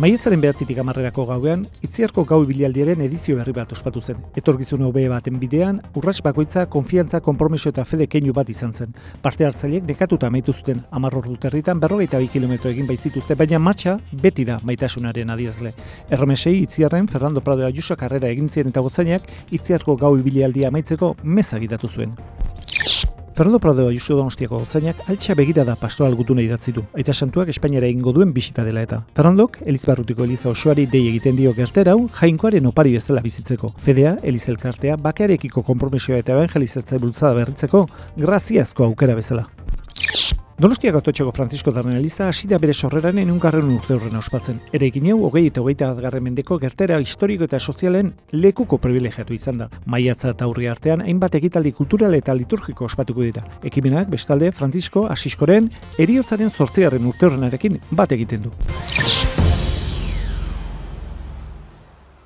Maiatzaren 9-tik 10erako gauean, Itziarko gau ibilaldiaren edizio berri bat ospatu zen. Etorkizun hobe baten bidean, urrats bakoitza konfiantza, konpromiso eta fede keinu bat izan zen. Parte hartzaileek nekatuta amaitu zuten 10 ordu territan 42 kilometro egin baitzituzte, baina martxa beti da maitasunaren adierazle. Erromesei Itziarren Fernando Prado Ayuso karrera egin zien eta gotzainak Itziarko gau ibilaldia amaitzeko meza gidatu zuen. Fernando Prado Ayuso Donostiako gotzainak altxa begirada pastoral gutuna idatzi du. Aita Santuak Espainiara egingo duen bisita dela eta. Fernandok Elizbarrutiko Eliza osoari dei egiten dio gerterau jainkoaren opari bezala bizitzeko. Fedea, Eliza elkartea, bakearekiko konpromisoa eta ebangelizatza bultzada berritzeko graziazko aukera bezala. Donostiako Atotxako Francisco Darren Eliza hasi da bere sorreraren 100. urteurrena ospatzen. Eraikin hau 20 eta 21. mendeko gertera historiko eta sozialen lekuko privilegiatu izan da. Maiatza eta urri artean hainbat ekitaldi kultural eta liturgiko ospatuko dira. Ekimenak bestalde Francisco Asiskoren heriotzaren 8. urteurrenarekin bat egiten du.